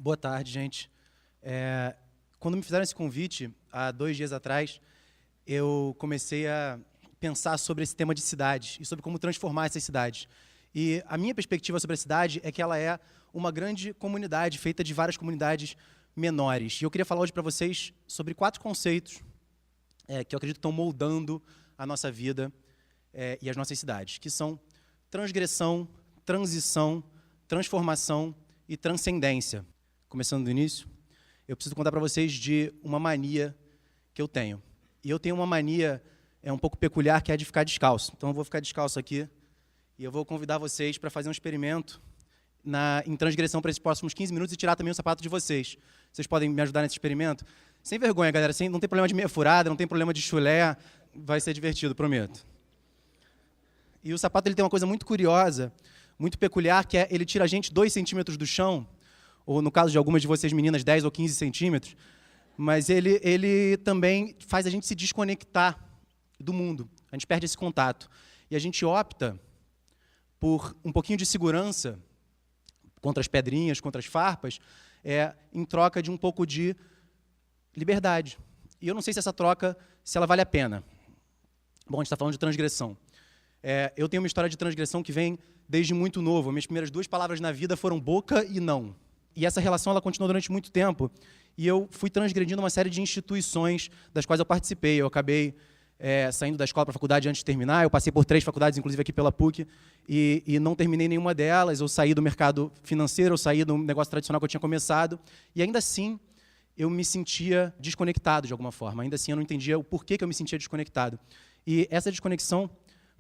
Boa tarde, gente. Quando me fizeram esse convite, há 2 dias atrás, eu comecei a pensar sobre esse tema de cidades e sobre como transformar essas cidades. E a minha perspectiva sobre a cidade é que ela é uma grande comunidade, feita de várias comunidades menores. E eu queria falar hoje para vocês sobre 4 conceitos que eu acredito que estão moldando a nossa vida e as nossas cidades, que são transgressão, transição, transformação e transcendência. Começando do início, eu preciso contar para vocês de uma mania que eu tenho. E eu tenho uma mania um pouco peculiar, que é de ficar descalço. Então eu vou ficar descalço aqui e eu vou convidar vocês para fazer um experimento em transgressão para esses próximos 15 minutos e tirar também o sapato de vocês. Vocês podem me ajudar nesse experimento? Sem vergonha, galera. Não tem problema de meia furada, não tem problema de chulé. Vai ser divertido, prometo. E o sapato ele tem uma coisa muito curiosa, muito peculiar, que é ele tira a gente 2 centímetros do chão, ou no caso de algumas de vocês meninas, 10 ou 15 centímetros, mas ele também faz a gente se desconectar do mundo. A gente perde esse contato. E a gente opta por um pouquinho de segurança contra as pedrinhas, contra as farpas, em troca de um pouco de liberdade. E eu não sei se essa troca, se ela vale a pena. Bom, a gente está falando de transgressão. Eu tenho uma história de transgressão que vem desde muito novo. Minhas primeiras 2 palavras na vida foram boca e não. E essa relação ela continuou durante muito tempo. E eu fui transgredindo uma série de instituições das quais eu participei. Eu acabei saindo da escola para a faculdade antes de terminar. Eu passei por 3 faculdades, inclusive aqui pela PUC, e não terminei nenhuma delas. Eu saí do mercado financeiro, eu saí do negócio tradicional que eu tinha começado. E ainda assim, eu me sentia desconectado de alguma forma. Ainda assim, eu não entendia o porquê que eu me sentia desconectado. E essa desconexão,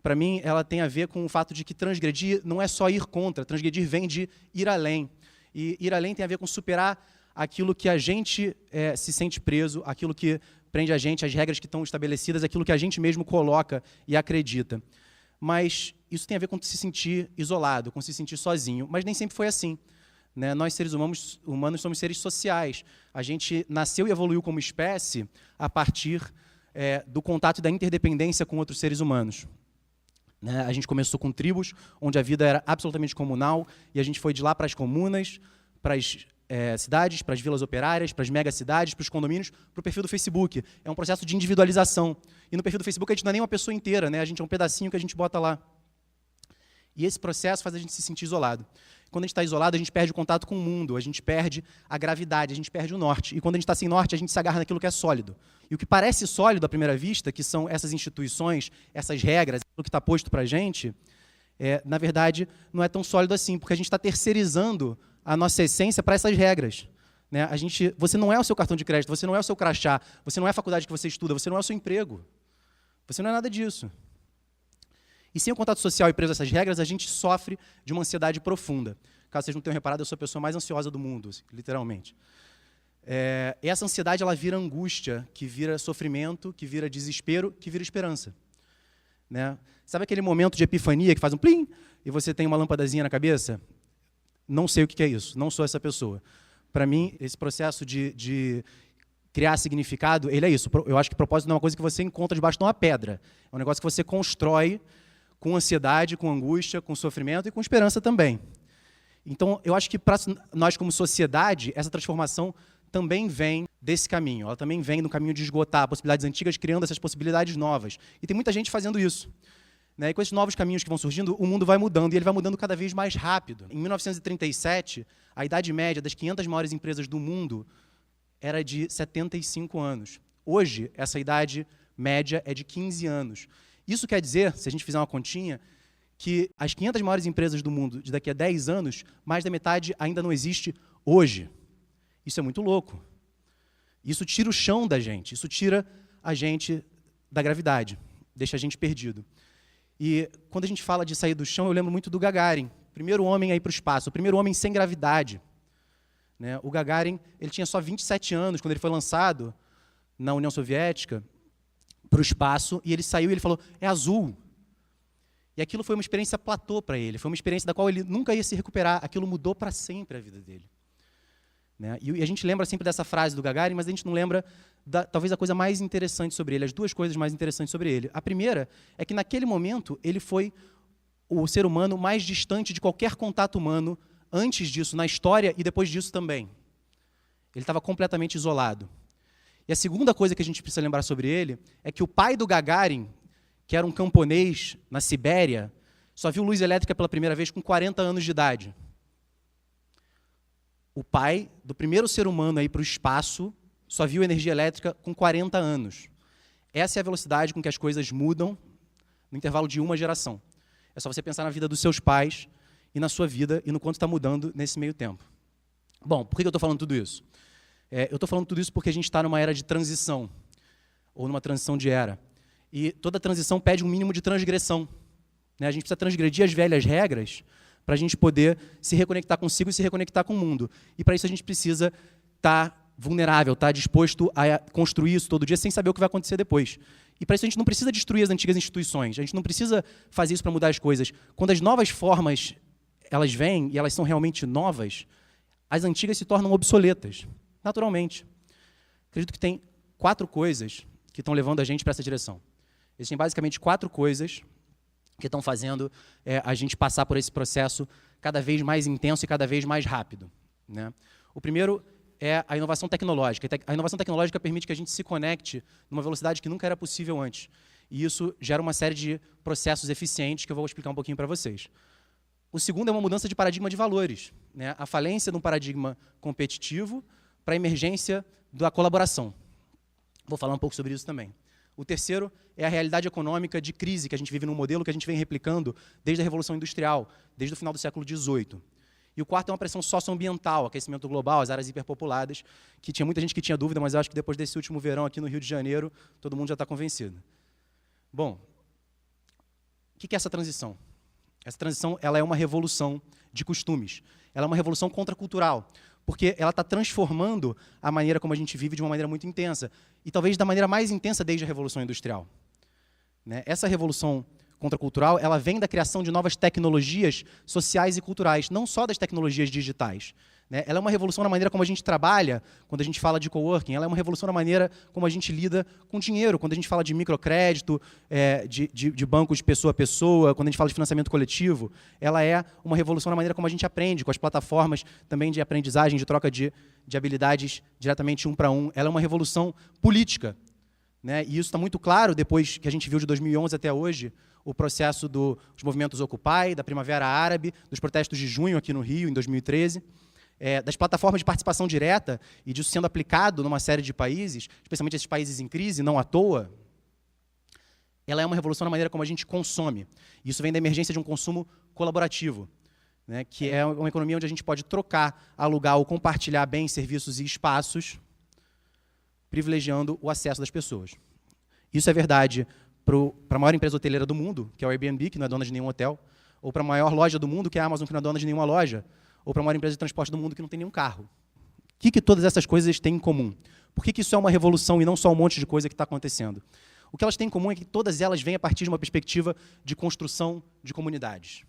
para mim, ela tem a ver com o fato de que transgredir não é só ir contra. Transgredir vem de ir além. E ir além tem a ver com superar aquilo que a gente se sente preso, aquilo que prende a gente, as regras que estão estabelecidas, aquilo que a gente mesmo coloca e acredita. Mas isso tem a ver com se sentir isolado, com se sentir sozinho. Mas nem sempre foi assim. Né? Nós, seres humanos, somos seres sociais. A gente nasceu e evoluiu como espécie a partir do contato e da interdependência com outros seres humanos. Né? A gente começou com tribos, onde a vida era absolutamente comunal, e a gente foi de lá para as comunas, para as cidades, para as vilas operárias, para as megacidades, para os condomínios, para o perfil do Facebook. É um processo de individualização. E no perfil do Facebook a gente não é nem uma pessoa inteira, né? A gente é um pedacinho que a gente bota lá. E esse processo faz a gente se sentir isolado. Quando a gente está isolado, a gente perde o contato com o mundo, a gente perde a gravidade, a gente perde o norte. E quando a gente está sem norte, a gente se agarra naquilo que é sólido. E o que parece sólido à primeira vista, que são essas instituições, essas regras, aquilo que está posto para a gente, na verdade, não é tão sólido assim, porque a gente está terceirizando a nossa essência para essas regras. Né? Você não é o seu cartão de crédito, você não é o seu crachá, você não é a faculdade que você estuda, você não é o seu emprego. Você não é nada disso. E sem o contato social e preso a essas regras, a gente sofre de uma ansiedade profunda. Caso vocês não tenham reparado, eu sou a pessoa mais ansiosa do mundo, literalmente. Essa ansiedade ela vira angústia, que vira sofrimento, que vira desespero, que vira esperança. Né? Sabe aquele momento de epifania que faz um plim e você tem uma lâmpadazinha na cabeça? Não sei o que é isso, não sou essa pessoa. Para mim, esse processo de criar significado, ele é isso. Eu acho que propósito não é uma coisa que você encontra debaixo de uma pedra. É um negócio que você constrói com ansiedade, com angústia, com sofrimento e com esperança também. Então, eu acho que para nós como sociedade, essa transformação também vem desse caminho. Ela também vem no caminho de esgotar possibilidades antigas, criando essas possibilidades novas. E tem muita gente fazendo isso. Né? E com esses novos caminhos que vão surgindo, o mundo vai mudando, e ele vai mudando cada vez mais rápido. Em 1937, a idade média das 500 maiores empresas do mundo era de 75 anos. Hoje, essa idade média é de 15 anos. Isso quer dizer, se a gente fizer uma continha, que as 500 maiores empresas do mundo, de daqui a 10 anos, mais da metade ainda não existe hoje. Isso é muito louco. Isso tira o chão da gente, isso tira a gente da gravidade, deixa a gente perdido. E quando a gente fala de sair do chão, eu lembro muito do Gagarin, primeiro homem a ir para o espaço, o primeiro homem sem gravidade. Né? O Gagarin ele tinha só 27 anos quando ele foi lançado na União Soviética para o espaço, e ele saiu e ele falou, é azul. E aquilo foi uma experiência platô para ele, foi uma experiência da qual ele nunca ia se recuperar, aquilo mudou para sempre a vida dele. Né? E a gente lembra sempre dessa frase do Gagarin, mas a gente não lembra, talvez, a coisa mais interessante sobre ele, as 2 coisas mais interessantes sobre ele. A primeira é que, naquele momento, ele foi o ser humano mais distante de qualquer contato humano antes disso, na história, e depois disso também. Ele estava completamente isolado. E a segunda coisa que a gente precisa lembrar sobre ele é que o pai do Gagarin, que era um camponês na Sibéria, só viu luz elétrica pela primeira vez com 40 anos de idade. O pai do primeiro ser humano a ir para o espaço só viu energia elétrica com 40 anos. Essa é a velocidade com que as coisas mudam no intervalo de uma geração. É só você pensar na vida dos seus pais e na sua vida e no quanto está mudando nesse meio tempo. Bom, por que eu estou falando tudo isso? Eu estou falando tudo isso porque a gente está numa era de transição, ou numa transição de era. E toda transição pede um mínimo de transgressão. A gente precisa transgredir as velhas regras para a gente poder se reconectar consigo e se reconectar com o mundo. E para isso a gente precisa estar vulnerável, estar disposto a construir isso todo dia sem saber o que vai acontecer depois. E para isso a gente não precisa destruir as antigas instituições, a gente não precisa fazer isso para mudar as coisas. Quando as novas formas elas vêm e elas são realmente novas, as antigas se tornam obsoletas, naturalmente. Acredito que tem 4 coisas que estão levando a gente para essa direção. Existem basicamente 4 coisas que estão fazendo a gente passar por esse processo cada vez mais intenso e cada vez mais rápido, né? O primeiro é a inovação tecnológica. A inovação tecnológica permite que a gente se conecte numa velocidade que nunca era possível antes. E isso gera uma série de processos eficientes que eu vou explicar um pouquinho para vocês. O segundo é uma mudança de paradigma de valores, né? A falência de um paradigma competitivo para a emergência da colaboração. Vou falar um pouco sobre isso também. O terceiro é a realidade econômica de crise que a gente vive num modelo que a gente vem replicando desde a Revolução Industrial, desde o final do século XVIII. E o quarto é uma pressão socioambiental, aquecimento global, as áreas hiperpopuladas, que tinha muita gente que tinha dúvida, mas eu acho que depois desse último verão aqui no Rio de Janeiro, todo mundo já está convencido. Bom, o que é essa transição? Essa transição ela é uma revolução de costumes. Ela é uma revolução contracultural, porque ela está transformando a maneira como a gente vive de uma maneira muito intensa, e talvez da maneira mais intensa desde a Revolução Industrial, né? Essa revolução contracultural ela vem da criação de novas tecnologias sociais e culturais, não só das tecnologias digitais, né? Ela é uma revolução na maneira como a gente trabalha, quando a gente fala de coworking, ela é uma revolução na maneira como a gente lida com dinheiro, quando a gente fala de microcrédito, de bancos pessoa a pessoa, quando a gente fala de financiamento coletivo, ela é uma revolução na maneira como a gente aprende, com as plataformas também de aprendizagem, de troca de habilidades diretamente um para um. Ela é uma revolução política, né? E isso está muito claro depois que a gente viu de 2011 até hoje, o processo dos movimentos Occupy, da Primavera Árabe, dos protestos de junho aqui no Rio, em 2013, das plataformas de participação direta e disso sendo aplicado numa série de países, especialmente esses países em crise, não à toa. Ela é uma revolução na maneira como a gente consome. Isso vem da emergência de um consumo colaborativo, né, que é uma economia onde a gente pode trocar, alugar ou compartilhar bens, serviços e espaços, privilegiando o acesso das pessoas. Isso é verdade para a maior empresa hoteleira do mundo, que é o Airbnb, que não é dona de nenhum hotel, ou para a maior loja do mundo, que é a Amazon, que não é dona de nenhuma loja, ou para a maior empresa de transporte do mundo, que não tem nenhum carro. O que todas essas coisas têm em comum? Por que isso é uma revolução e não só um monte de coisa que está acontecendo? O que elas têm em comum é que todas elas vêm a partir de uma perspectiva de construção de comunidades.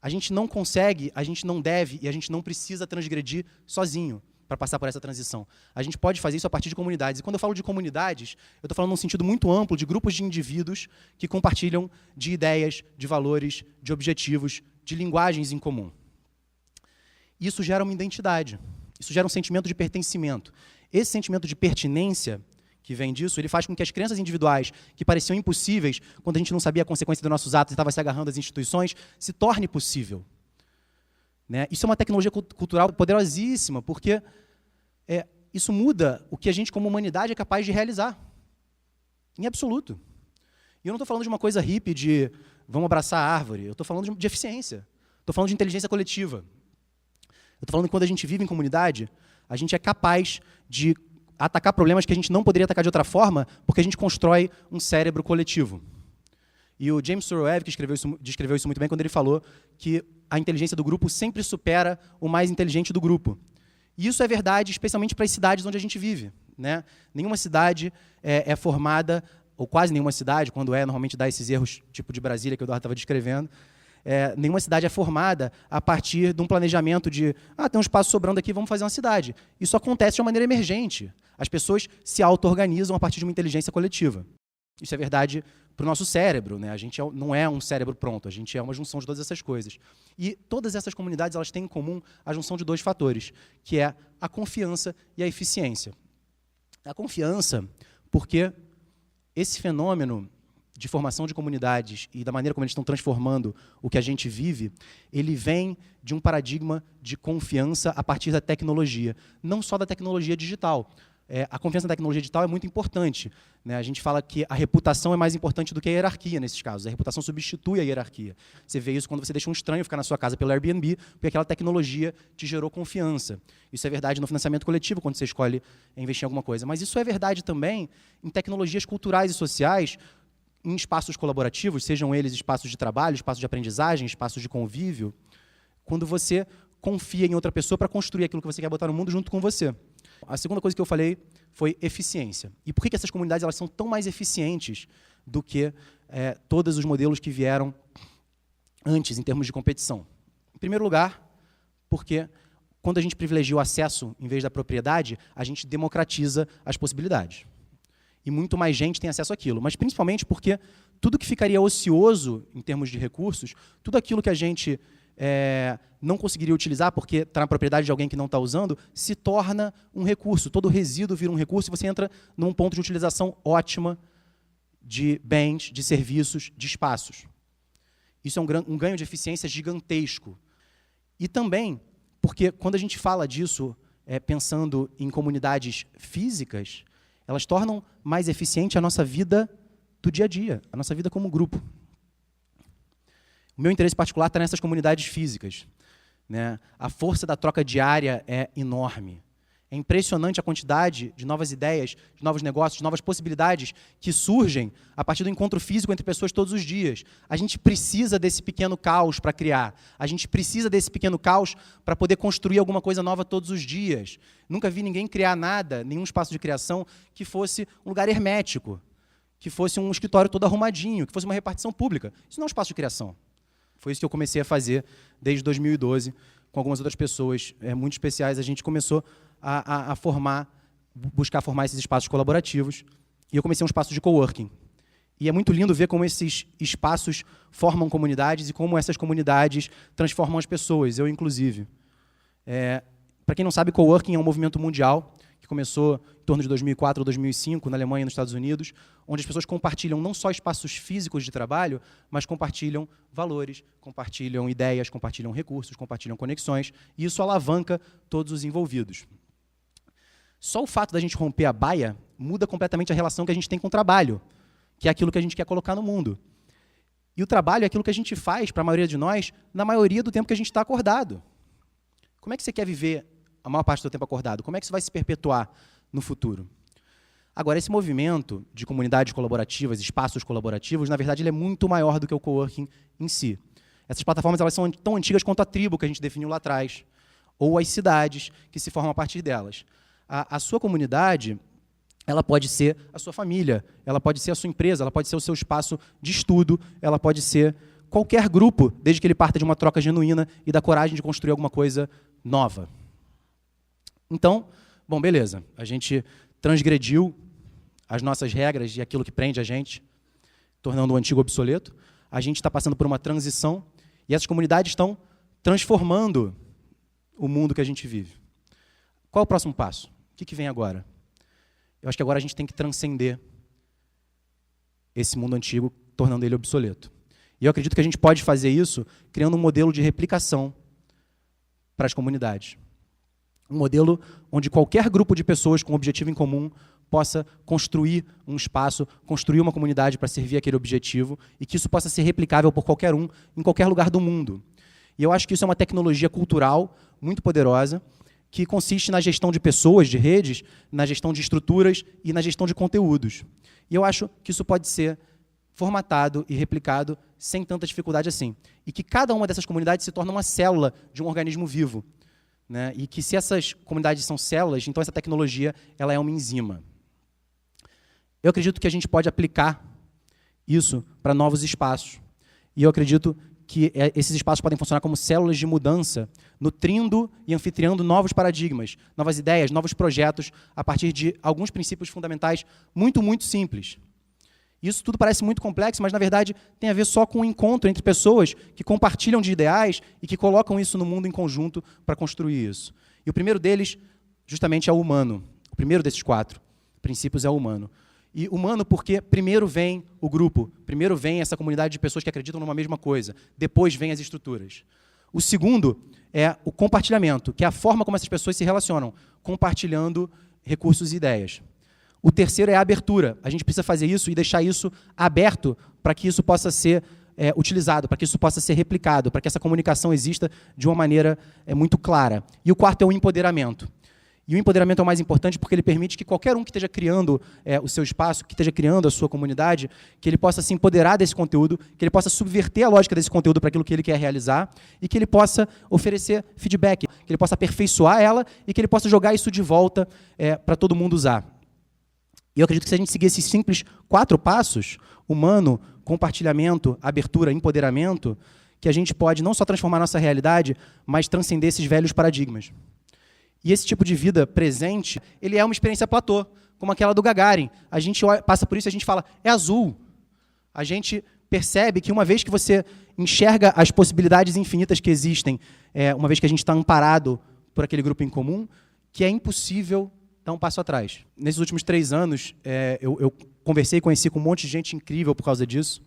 A gente não consegue, a gente não deve e a gente não precisa transgredir sozinho para passar por essa transição. A gente pode fazer isso a partir de comunidades. E quando eu falo de comunidades, eu estou falando num sentido muito amplo de grupos de indivíduos que compartilham de ideias, de valores, de objetivos, de linguagens em comum. Isso gera uma identidade. Isso gera um sentimento de pertencimento. Esse sentimento de pertinência que vem disso, ele faz com que as crenças individuais, que pareciam impossíveis quando a gente não sabia a consequência dos nossos atos e estava se agarrando às instituições, se torne possível. Né? Isso é uma tecnologia cultural poderosíssima, porque isso muda o que a gente, como humanidade, é capaz de realizar. Em absoluto. E eu não estou falando de uma coisa hippie de vamos abraçar a árvore, eu estou falando de eficiência. Estou falando de inteligência coletiva. Eu estou falando que quando a gente vive em comunidade, a gente é capaz de atacar problemas que a gente não poderia atacar de outra forma, porque a gente constrói um cérebro coletivo. E o James Surowiecki descreveu isso muito bem quando ele falou que a inteligência do grupo sempre supera o mais inteligente do grupo. E isso é verdade, especialmente para as cidades onde a gente vive, né? Nenhuma cidade é formada, ou quase nenhuma cidade, quando normalmente dá esses erros, tipo de Brasília, que o Eduardo estava descrevendo, nenhuma cidade é formada a partir de um planejamento de tem um espaço sobrando aqui, vamos fazer uma cidade. Isso acontece de uma maneira emergente. As pessoas se auto-organizam a partir de uma inteligência coletiva. Isso é verdade para o nosso cérebro, né? A gente não é um cérebro pronto, a gente é uma junção de todas essas coisas. E todas essas comunidades elas têm em comum a junção de dois fatores, que é a confiança e a eficiência. A confiança, porque esse fenômeno de formação de comunidades e da maneira como eles estão transformando o que a gente vive, ele vem de um paradigma de confiança a partir da tecnologia, não só da tecnologia digital. A confiança na tecnologia digital é muito importante, né? A gente fala que a reputação é mais importante do que a hierarquia nesses casos. A reputação substitui a hierarquia. Você vê isso quando você deixa um estranho ficar na sua casa pelo Airbnb, porque aquela tecnologia te gerou confiança. Isso é verdade no financiamento coletivo, quando você escolhe investir em alguma coisa. Mas isso é verdade também em tecnologias culturais e sociais, em espaços colaborativos, sejam eles espaços de trabalho, espaços de aprendizagem, espaços de convívio, quando você confia em outra pessoa para construir aquilo que você quer botar no mundo junto com você. A segunda coisa que eu falei foi eficiência. E por que essas comunidades elas são tão mais eficientes do que todos os modelos que vieram antes, em termos de competição? Em primeiro lugar, porque quando a gente privilegia o acesso em vez da propriedade, a gente democratiza as possibilidades. E muito mais gente tem acesso àquilo. Mas principalmente porque tudo que ficaria ocioso em termos de recursos, tudo aquilo que a gente não conseguiria utilizar porque está na propriedade de alguém que não está usando, se torna um recurso. Todo resíduo vira um recurso e você entra num ponto de utilização ótima de bens, de serviços, de espaços. Isso é um ganho de eficiência gigantesco. E também porque quando a gente fala disso, pensando em comunidades físicas, elas tornam mais eficiente a nossa vida do dia a dia, a nossa vida como grupo. O meu interesse particular está nessas comunidades físicas, né? A força da troca diária é enorme. É impressionante a quantidade de novas ideias, de novos negócios, de novas possibilidades que surgem a partir do encontro físico entre pessoas todos os dias. A gente precisa desse pequeno caos para criar. A gente precisa desse pequeno caos para poder construir alguma coisa nova todos os dias. Nunca vi ninguém criar nada, nenhum espaço de criação, que fosse um lugar hermético, que fosse um escritório todo arrumadinho, que fosse uma repartição pública. Isso não é um espaço de criação. Foi isso que eu comecei a fazer desde 2012, com algumas outras pessoas muito especiais. A gente começou a buscar formar esses espaços colaborativos. E eu comecei um espaço de coworking. E é muito lindo ver como esses espaços formam comunidades e como essas comunidades transformam as pessoas, eu inclusive. Para quem não sabe, coworking é um movimento mundial que começou em torno de 2004 ou 2005, na Alemanha e nos Estados Unidos, onde as pessoas compartilham não só espaços físicos de trabalho, mas compartilham valores, compartilham ideias, compartilham recursos, compartilham conexões, e isso alavanca todos os envolvidos. Só o fato da gente romper a baia muda completamente a relação que a gente tem com o trabalho, que é aquilo que a gente quer colocar no mundo. E o trabalho é aquilo que a gente faz, para a maioria de nós, na maioria do tempo que a gente está acordado. Como é que você quer viver a maior parte do tempo acordado? Como é que isso vai se perpetuar no futuro? Agora, esse movimento de comunidades colaborativas, espaços colaborativos, na verdade, ele é muito maior do que o coworking em si. Essas plataformas elas são tão antigas quanto a tribo que a gente definiu lá atrás, ou as cidades que se formam a partir delas. A sua comunidade, ela pode ser a sua família, ela pode ser a sua empresa, ela pode ser o seu espaço de estudo, ela pode ser qualquer grupo, desde que ele parta de uma troca genuína e da coragem de construir alguma coisa nova. Então, bom, beleza, a gente transgrediu as nossas regras e aquilo que prende a gente, tornando o antigo obsoleto. A gente está passando por uma transição e essas comunidades estão transformando o mundo que a gente vive. Qual é o próximo passo? O que vem agora? Eu acho que agora a gente tem que transcender esse mundo antigo, tornando ele obsoleto. E eu acredito que a gente pode fazer isso criando um modelo de replicação para as comunidades. Um modelo onde qualquer grupo de pessoas com um objetivo em comum possa construir um espaço, construir uma comunidade para servir aquele objetivo e que isso possa ser replicável por qualquer um, em qualquer lugar do mundo. E eu acho que isso é uma tecnologia cultural muito poderosa, que consiste na gestão de pessoas, de redes, na gestão de estruturas e na gestão de conteúdos. E eu acho que isso pode ser formatado e replicado sem tanta dificuldade assim. E que cada uma dessas comunidades se torna uma célula de um organismo vivo. Né? E que se essas comunidades são células, então essa tecnologia ela é uma enzima. Eu acredito que a gente pode aplicar isso para novos espaços. E eu acredito que esses espaços podem funcionar como células de mudança, nutrindo e anfitriando novos paradigmas, novas ideias, novos projetos, a partir de alguns princípios fundamentais muito, muito simples. Isso tudo parece muito complexo, mas, na verdade, tem a ver só com o encontro entre pessoas que compartilham de ideais e que colocam isso no mundo em conjunto para construir isso. E o primeiro deles, justamente, é o humano. O primeiro desses 4 princípios é o humano. E humano porque primeiro vem o grupo, primeiro vem essa comunidade de pessoas que acreditam numa mesma coisa, depois vem as estruturas. O segundo é o compartilhamento, que é a forma como essas pessoas se relacionam, compartilhando recursos e ideias. O terceiro é a abertura. A gente precisa fazer isso e deixar isso aberto para que isso possa ser utilizado, para que isso possa ser replicado, para que essa comunicação exista de uma maneira muito clara. E o quarto é o empoderamento. E o empoderamento é o mais importante porque ele permite que qualquer um que esteja criando o seu espaço, que esteja criando a sua comunidade, que ele possa se empoderar desse conteúdo, que ele possa subverter a lógica desse conteúdo para aquilo que ele quer realizar e que ele possa oferecer feedback, que ele possa aperfeiçoar ela e que ele possa jogar isso de volta para todo mundo usar. E eu acredito que se a gente seguir esses simples 4 passos, humano, compartilhamento, abertura, empoderamento, que a gente pode não só transformar a nossa realidade, mas transcender esses velhos paradigmas. E esse tipo de vida presente, ele é uma experiência platô, como aquela do Gagarin. A gente passa por isso e a gente fala, é azul. A gente percebe que uma vez que você enxerga as possibilidades infinitas que existem, uma vez que a gente está amparado por aquele grupo em comum, que é impossível dar um passo atrás. Nesses últimos 3 anos, eu conversei e conheci com um monte de gente incrível por causa disso.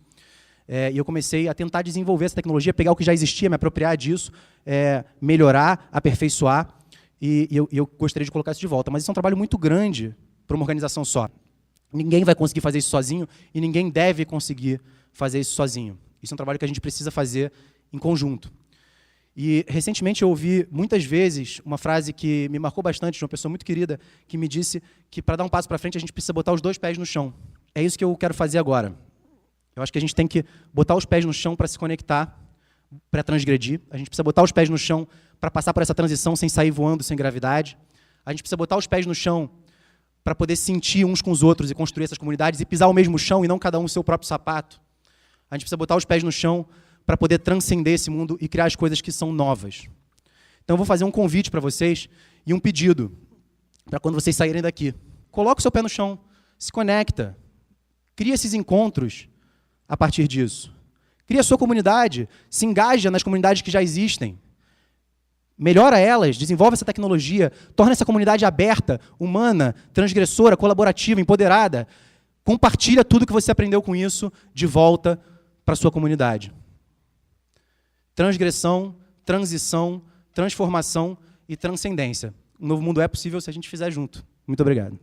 E eu comecei a tentar desenvolver essa tecnologia, pegar o que já existia, me apropriar disso, melhorar, aperfeiçoar. E eu gostaria de colocar isso de volta. Mas isso é um trabalho muito grande para uma organização só. Ninguém vai conseguir fazer isso sozinho e ninguém deve conseguir fazer isso sozinho. Isso é um trabalho que a gente precisa fazer em conjunto. E, recentemente, eu ouvi, muitas vezes, uma frase que me marcou bastante, de uma pessoa muito querida, que me disse que, para dar um passo para frente, a gente precisa botar os 2 pés no chão. É isso que eu quero fazer agora. Eu acho que a gente tem que botar os pés no chão para se conectar, para transgredir. A gente precisa botar os pés no chão para passar por essa transição sem sair voando, sem gravidade. A gente precisa botar os pés no chão para poder sentir uns com os outros e construir essas comunidades e pisar o mesmo chão e não cada um o seu próprio sapato. A gente precisa botar os pés no chão para poder transcender esse mundo e criar as coisas que são novas. Então, eu vou fazer um convite para vocês e um pedido para quando vocês saírem daqui. Coloque o seu pé no chão, se conecta, cria esses encontros a partir disso. Cria a sua comunidade, se engaja nas comunidades que já existem. Melhora elas, desenvolve essa tecnologia, torna essa comunidade aberta, humana, transgressora, colaborativa, empoderada. Compartilha tudo que você aprendeu com isso de volta para a sua comunidade. Transgressão, transição, transformação e transcendência. Um novo mundo é possível se a gente fizer junto. Muito obrigado.